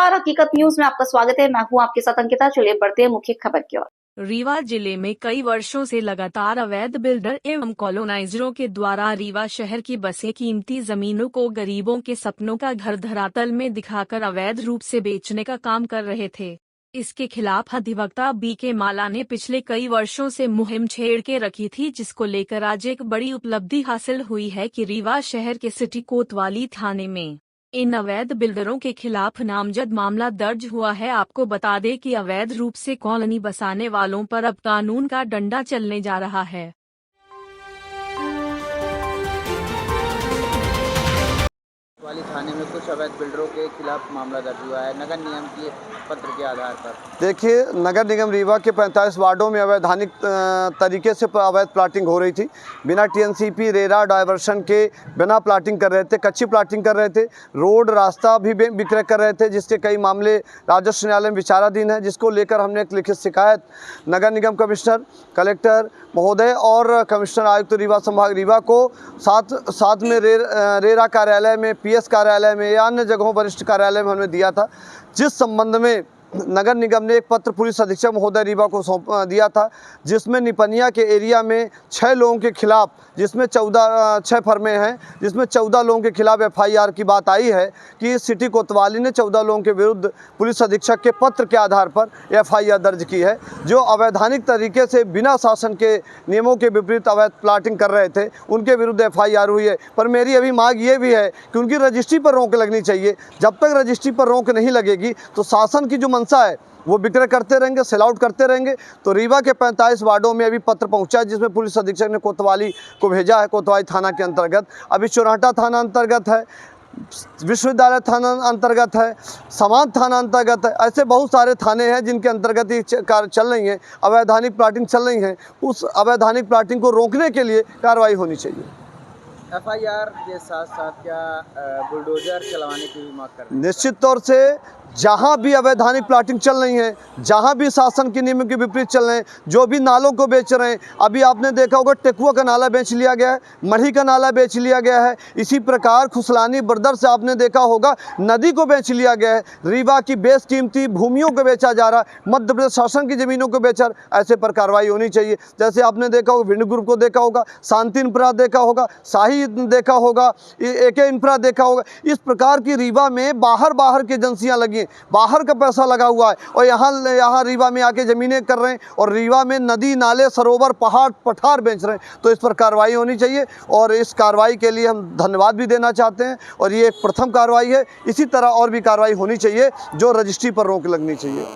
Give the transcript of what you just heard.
नमस्कार, हकीकत न्यूज में आपका स्वागत है। मैं हूं आपके साथ अंकिता। चलिए बढ़ते हैं मुख्य खबर की ओर। रीवा जिले में कई वर्षों से लगातार अवैध बिल्डर एवं कॉलोनाइजरों के द्वारा रीवा शहर की बसे कीमती जमीनों को गरीबों के सपनों का घर धरातल में दिखाकर अवैध रूप से बेचने का काम कर रहे थे। इसके खिलाफ अधिवक्ता BK माला ने पिछले कई वर्षों से मुहिम छेड़ के रखी थी, जिसको लेकर आज एक बड़ी उपलब्धि हासिल हुई है कि रीवा शहर के सिटी कोतवाली थाने में इन अवैध बिल्डरों के खिलाफ नामजद मामला दर्ज हुआ है। आपको बता दें कि अवैध रूप से कॉलोनी बसाने वालों पर अब कानून का डंडा चलने जा रहा है। वाली थाने में कुछ अवैध बिल्डरों के खिलाफ मामला दर्ज हुआ है नगर निगम के पत्र के आधार पर। देखिए, नगर निगम रीवा के 45 वार्डों में अवैधानिक तरीके से अवैध प्लाटिंग हो रही थी। बिना TNCP रेरा डायवर्शन के बिना प्लाटिंग कर रहे थे, कच्ची प्लाटिंग कर रहे थे, रोड रास्ता भी विक्रय कर रहे थे, जिसके कई मामले राजस्व न्यायालय में विचाराधीन है, जिसको लेकर हमने एक लिखित शिकायत नगर निगम कमिश्नर, कलेक्टर महोदय और कमिश्नर आयुक्त रीवा संभाग रीवा को साथ में रेरा कार्यालय में, PS कार्यालय में या अन्य जगहों वरिष्ठ कार्यालय में हमने दिया था, जिस संबंध में नगर निगम ने एक पत्र पुलिस अधीक्षक महोदय रीवा को सौंप दिया था, जिसमें निपनिया के एरिया में 6 लोगों के खिलाफ, जिसमें 6 फर्में हैं, जिसमें 14 लोगों के खिलाफ FIR की बात आई है कि सिटी कोतवाली ने 14 लोगों के विरुद्ध पुलिस अधीक्षक के पत्र के आधार पर FIR दर्ज की है, जो अवैधानिक तरीके से बिना शासन के नियमों के विपरीत अवैध प्लाटिंग कर रहे थे, उनके विरुद्ध FIR हुई है। पर मेरी अभी मांग ये भी है कि उनकी रजिस्ट्री पर रोक लगनी चाहिए। जब तक रजिस्ट्री पर रोक नहीं लगेगी तो शासन की जो मंशा है वो विक्रय करते रहेंगे, सेल आउट करते रहेंगे। तो रीवा के 45 वार्डों में अभी पत्र पहुंचा है, जिसमें पुलिस अधीक्षक ने कोतवाली को भेजा है। कोतवाली थाना के अंतर्गत अभी चौराहा थाना अंतर्गत है, विश्वविद्यालय थाना अंतर्गत है, समान थाना अंतर्गत है। ऐसे बहुत सारे थाने हैं जिनके अंतर्गत ये कार्य चल रही है, अवैधानिक प्लाटिंग चल रही है। उस अवैधानिक प्लाटिंग को रोकने के लिए कार्रवाई होनी चाहिए। FIR के साथ साथ क्या बुलडोजर चलवाने की भी मांग कर रहे हैं? निश्चित तौर से जहाँ भी अवैधानिक प्लाटिंग चल रही है, जहाँ भी शासन के नियमों के विपरीत चल रहे हैं, जो भी नालों को बेच रहे हैं, अभी आपने देखा होगा टेकुआ का नाला बेच लिया गया है, मढ़ी का नाला बेच लिया गया है। इसी प्रकार खुसलानी ब्रदर से आपने देखा होगा नदी को बेच लिया गया है। रीवा की बेशकीमती भूमियों को बेचा जा रहा है, मध्य प्रदेश शासन की ज़मीनों को बेचा। ऐसे पर कार्रवाई होनी चाहिए। जैसे आपने देखा होगा भिंड ग्रुप को देखा होगा, शांति इंफ्रा देखा होगा, शाही देखा होगा, AK इंफ्रा देखा होगा। इस प्रकार की रीवा में बाहर की एजेंसियाँ लगी, बाहर का पैसा लगा हुआ है और यहाँ रीवा में आके ज़मीनें कर रहे हैं और रीवा में नदी नाले सरोवर पहाड़ पठार बेच रहे हैं। तो इस पर कार्रवाई होनी चाहिए और इस कार्रवाई के लिए हम धन्यवाद भी देना चाहते हैं। और ये एक प्रथम कार्रवाई है, इसी तरह और भी कार्रवाई होनी चाहिए, जो रजिस्ट्री पर रोक लगनी चाहिए।